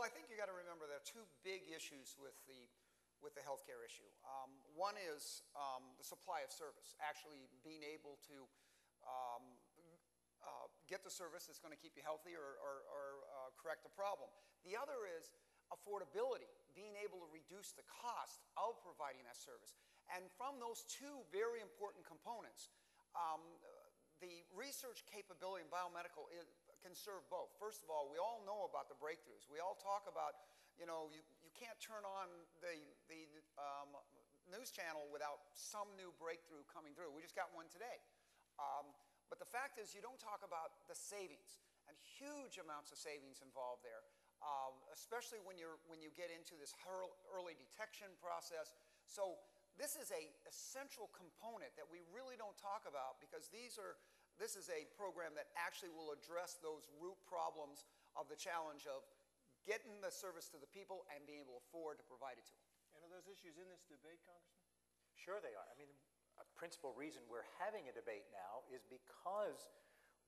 I think you got to remember there are two big issues with the healthcare issue. One is the supply of service, actually being able to get the service that's going to keep you healthy or correct the problem. The other is affordability, being able to reduce the cost of providing that service. And from those two very important components, the research capability in biomedical can serve both. First of all, we all know about the breakthroughs. We all talk about, you know, you can't turn on the news channel without some new breakthrough coming through. We just got one today. But the fact is, you don't talk about the savings, and huge amounts of savings involved there, especially when you get into this early detection process. So this is an essential component that we really don't talk about, because this is a program that actually will address those root problems of the challenge of getting the service to the people and being able to afford to provide it to them. And are those issues in this debate, Congressman? Sure they are. I mean, a principal reason we're having a debate now is because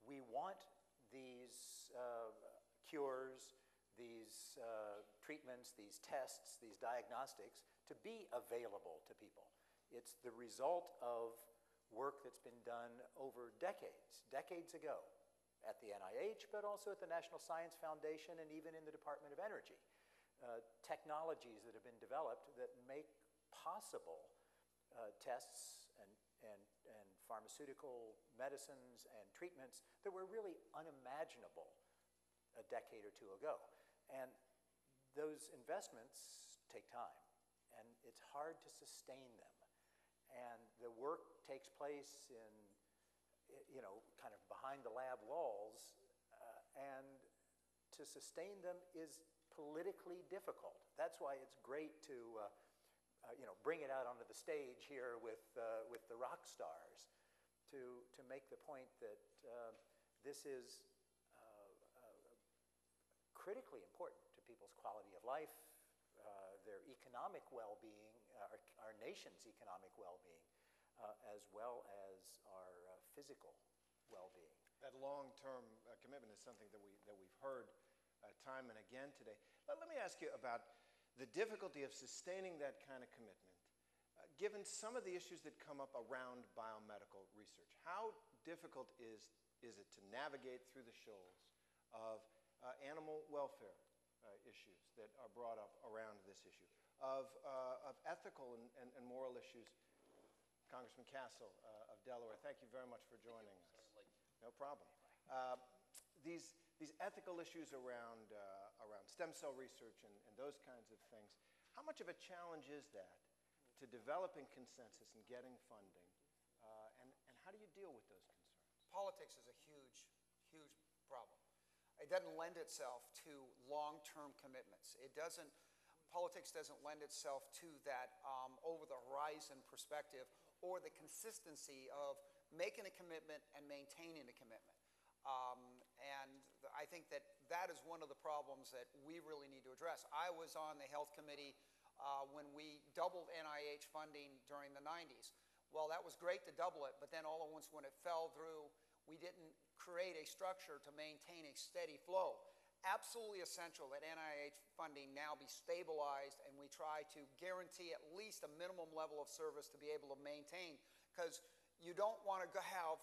we want these cures, these treatments, these tests, these diagnostics to be available to people. It's the result of work that's been done over decades ago at the NIH, but also at the National Science Foundation and even in the Department of Energy. Technologies that have been developed that make possible tests and pharmaceutical medicines and treatments that were really unimaginable a decade or two ago. And those investments take time, and it's hard to sustain them. And the work takes place in, you know, kind of behind the lab walls, and to sustain them is politically difficult. That's why it's great to, you know, bring it out onto the stage here with the rock stars to make the point that this is critically important to people's quality of life, their economic well-being, our nation's economic well-being, as well as our physical well-being. That long-term commitment is something that we've heard time and again today. Let me ask you about the difficulty of sustaining that kind of commitment, given some of the issues that come up around biomedical research. How difficult is it to navigate through the shoals of animal welfare issues that are brought up around this issue, of ethical and moral issues? Congressman Castle of Delaware, thank you very much for joining us. Certainly. No problem. These ethical issues around stem cell research and those kinds of things, how much of a challenge is that to developing consensus and getting funding, and how do you deal with those concerns? Politics is a huge, huge problem. It doesn't lend itself to long-term commitments. Politics doesn't lend itself to that over-the-horizon perspective or the consistency of making a commitment and maintaining a commitment. And I think that is one of the problems that we really need to address. I was on the Health Committee when we doubled NIH funding during the 90s. Well, that was great to double it, but then all at once when it fell through, we didn't create a structure to maintain a steady flow. Absolutely essential that NIH funding now be stabilized, and we try to guarantee at least a minimum level of service to be able to maintain, because you don't want to have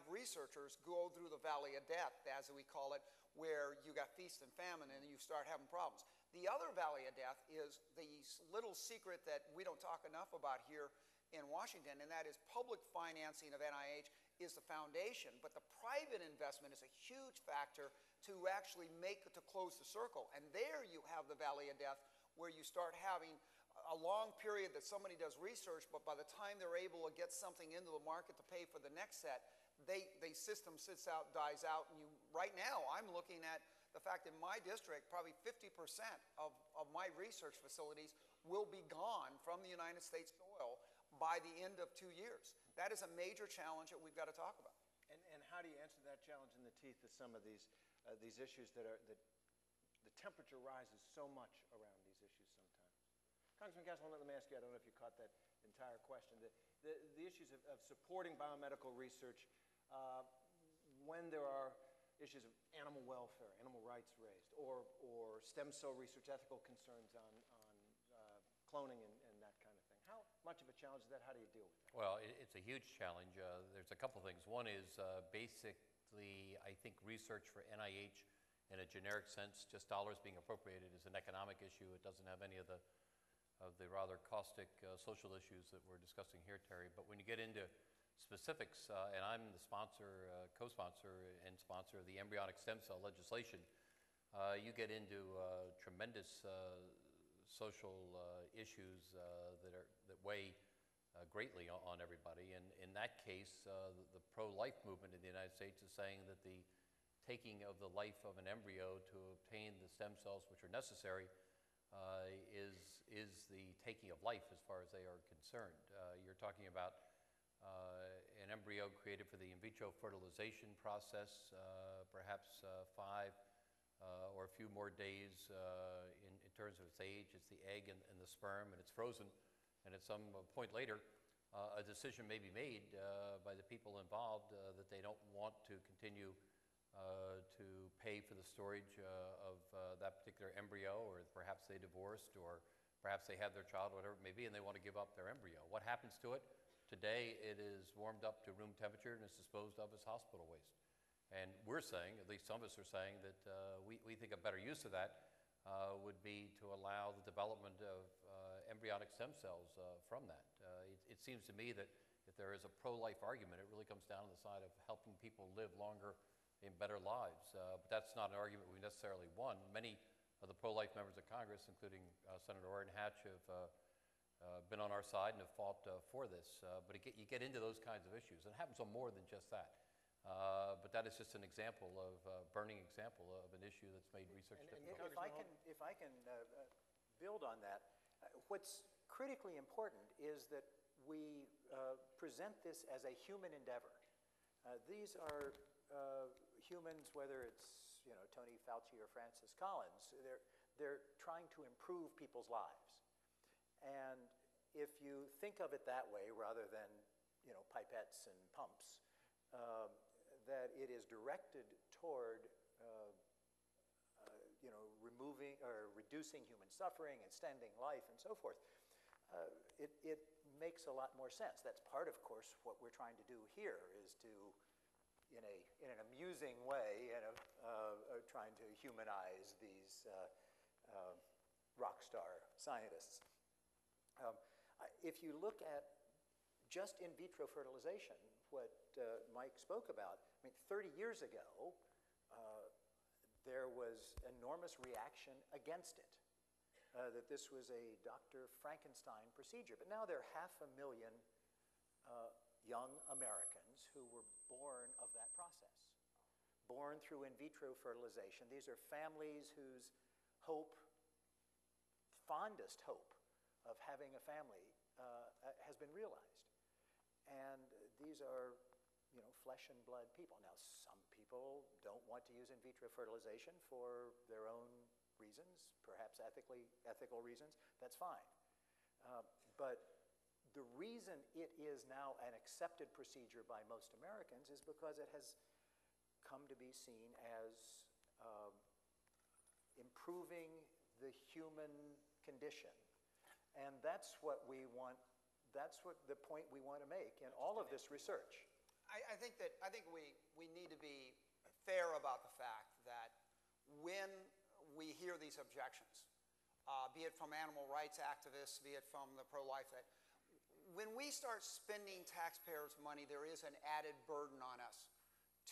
researchers go through the valley of death, as we call it, where you got feast and famine and you start having problems. The other valley of death is the little secret that we don't talk enough about here in Washington, and that is public financing of NIH is the foundation, but the private investment is a huge factor to actually to close the circle. And there you have the valley of death, where you start having a long period that somebody does research, but by the time they're able to get something into the market to pay for the next set, the system dies out. And right now, I'm looking at the fact in my district, probably 50% of my research facilities will be gone from the United States soil by the end of 2 years. That is a major challenge that we've got to talk about. And how do you answer that challenge in the teeth of some of these issues that the temperature rises so much around these issues sometimes? Congressman Castle, let me ask you, I don't know if you caught that entire question, the issues of supporting biomedical research when there are issues of animal welfare, animal rights raised, or stem cell research, ethical concerns on cloning and that kind of thing? How much of a challenge is that? How do you deal with that? Well, it's a huge challenge. There's a couple things. One is basically, I think research for NIH in a generic sense, just dollars being appropriated, is an economic issue. It doesn't have any of the rather caustic social issues that we're discussing here, Terry. But when you get into specifics, and I'm the sponsor, co-sponsor and sponsor of the embryonic stem cell legislation, you get into tremendous social issues that weigh greatly on everybody. And in that case, the pro-life movement in the United States is saying that the taking of the life of an embryo to obtain the stem cells which are necessary is the taking of life as far as they are concerned. You're talking about an embryo created for the in vitro fertilization process, perhaps 5 or a few more days in terms of its age. It's the egg and the sperm, and it's frozen. And at some point later, a decision may be made by the people involved that they don't want to continue to pay for the storage of that particular embryo, or perhaps they divorced, or perhaps they had their child, whatever it may be, and they want to give up their embryo. What happens to it? Today, it is warmed up to room temperature and is disposed of as hospital waste. And we're saying, at least some of us are saying, that we think a better use of that would be to allow the development of embryonic stem cells from that. It seems to me that if there is a pro-life argument, it really comes down to the side of helping people live longer in better lives. But that's not an argument we necessarily won. Many of the pro-life members of Congress, including Senator Orrin Hatch, have been on our side and have fought for this. But you get into those kinds of issues, and it happens on more than just that. But that is just an example of burning example of an issue that's made research difficult. If I can build on that, what's critically important is that we present this as a human endeavor. These are humans, whether it's Tony Fauci or Francis Collins, they're trying to improve people's lives. And if you think of it that way, rather than pipettes and pumps, that it is directed toward removing or reducing human suffering, extending life, and so forth, it makes a lot more sense. That's part, of course, what we're trying to do here, is to, in an amusing way, trying to humanize these rock star scientists. If you look at just in vitro fertilization, what Mike spoke about, 30 years ago, there was enormous reaction against it, that this was a Dr. Frankenstein procedure. But now there are 500,000 young Americans who were born of that process, born through in vitro fertilization. These are families whose fondest hope of having a family has been realized. And these are, flesh and blood people. Now, some people don't want to use in vitro fertilization for their own reasons, perhaps ethical reasons. That's fine. But the reason it is now an accepted procedure by most Americans is because it has come to be seen as improving the human condition. And that's what we want. That's what the point we want to make in all of this research. I think we need to be fair about the fact that when we hear these objections, be it from animal rights activists, be it from the pro-life, that when we start spending taxpayers' money, there is an added burden on us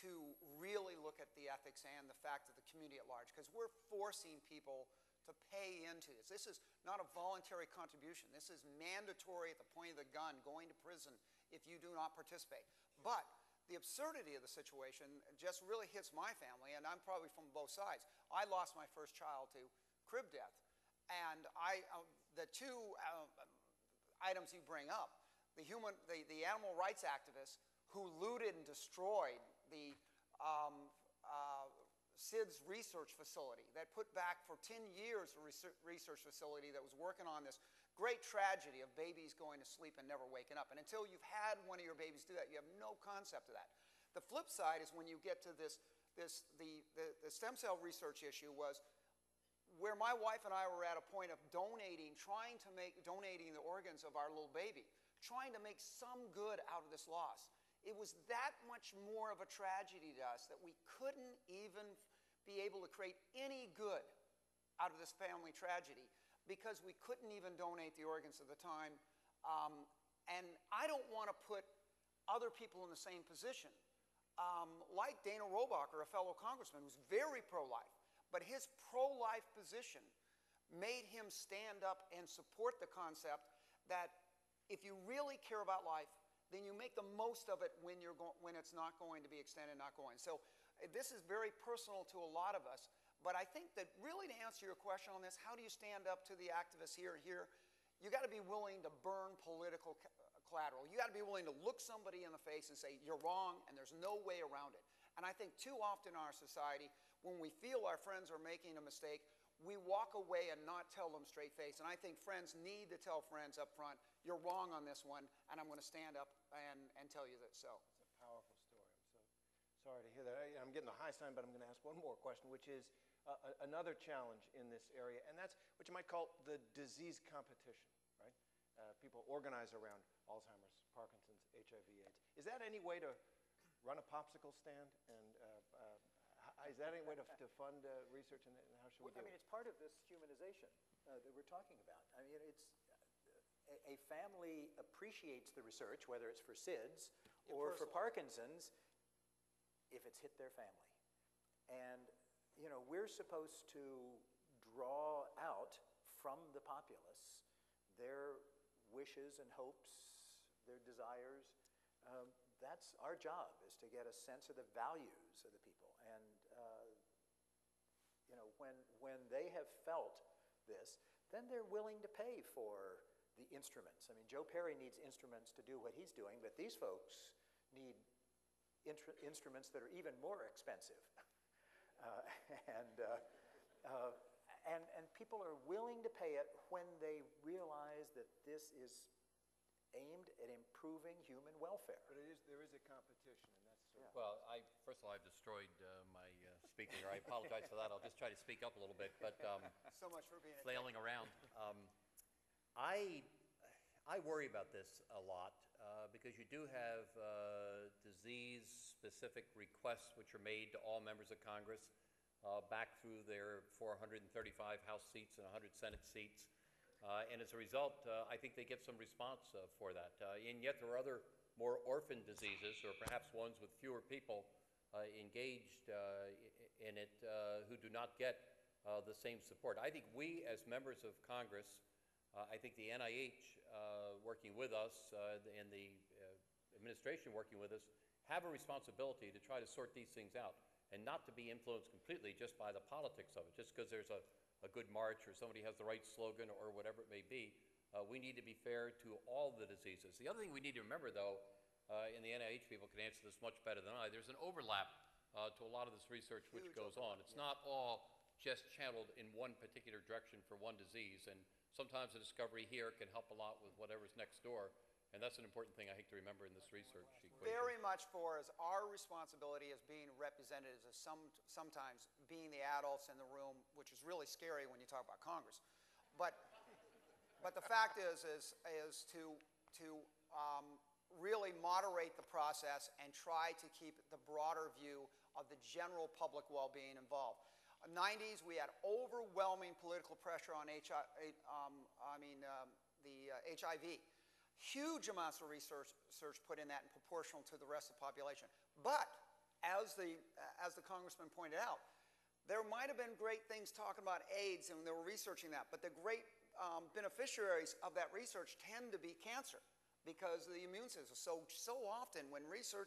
to really look at the ethics and the fact of the community at large, because we're forcing people to pay into this. This is not a voluntary contribution. This is mandatory at the point of the gun, going to prison if you do not participate. But the absurdity of the situation just really hits my family, and I'm probably from both sides. I lost my first child to crib death, and the two items you bring up, the animal rights activists who looted and destroyed the SIDS research facility that put back for 10 years a research facility that was working on this great tragedy of babies going to sleep and never waking up. And until you've had one of your babies do that, you have no concept of that. The flip side is when you get to this the stem cell research issue was where my wife and I were at a point of donating the organs of our little baby, trying to make some good out of this loss. It was that much more of a tragedy to us that we couldn't even be able to create any good out of this family tragedy because we couldn't even donate the organs at the time. And I don't want to put other people in the same position. Like Dana Rohrabacher, a fellow congressman who's very pro-life, but his pro-life position made him stand up and support the concept that if you really care about life, then you make the most of it when it's not going to be extended, not going. So this is very personal to a lot of us, but I think that really to answer your question on this, how do you stand up to the activists here and here? You got to be willing to burn political collateral. You got to be willing to look somebody in the face and say, you're wrong, and there's no way around it. And I think too often in our society, when we feel our friends are making a mistake, we walk away and not tell them straight face. And I think friends need to tell friends up front, you're wrong on this one, and I'm going to stand up and tell you that so. It's a powerful story. I'm so sorry to hear that. I'm getting a high sign, but I'm going to ask one more question, which is another challenge in this area, and that's what you might call the disease competition, right? People organize around Alzheimer's, Parkinson's, HIV/AIDS. Is that any way to run a popsicle stand? And is that any way to fund research, and how should we do it? I mean, it's part of this humanization that we're talking about. I mean, it's a family appreciates the research, whether it's for SIDS or for Parkinson's, if it's hit their family. And, you know, we're supposed to draw out from the populace their wishes and hopes, their desires. That's our job, is to get a sense of the values of the people. And, you know, when they have felt this, then they're willing to pay for the instruments. I mean, Joe Perry needs instruments to do what he's doing, but these folks need instruments that are even more expensive. And people are willing to pay it when they realize that this is aimed at improving human welfare. But there is a competition, and that's sort of... Well, first of all, I've destroyed my speaking here. I apologize for that. I'll just try to speak up a little bit, but So much for being flailing around. I worry about this a lot because you do have disease-specific requests which are made to all members of Congress back through their 435 House seats and 100 Senate seats. And as a result, I think they get some response for that. And yet there are other more orphan diseases, or perhaps ones with fewer people engaged in it who do not get the same support. I think we, as members of Congress, I think the NIH working with us and the administration working with us have a responsibility to try to sort these things out and not to be influenced completely just by the politics of it. Just because there's a good march or somebody has the right slogan or whatever it may be, we need to be fair to all the diseases. The other thing we need to remember, though, and the NIH people can answer this much better than I, there's an overlap to a lot of this research which goes on. It's not all just channeled in one particular direction for one disease, and sometimes a discovery here can help a lot with whatever's next door, and that's an important thing I think to remember in this research equation. Very much for us, our responsibility as being representatives is sometimes being the adults in the room, which is really scary when you talk about Congress. But the fact is to really moderate the process and try to keep the broader view of the general public well-being involved. In the 90s, we had overwhelming political pressure on HIV. Huge amounts of research put in that and proportional to the rest of the population. But as the congressman pointed out, there might have been great things talking about AIDS, and they were researching that. But the great beneficiaries of that research tend to be cancer because of the immune system. So often when research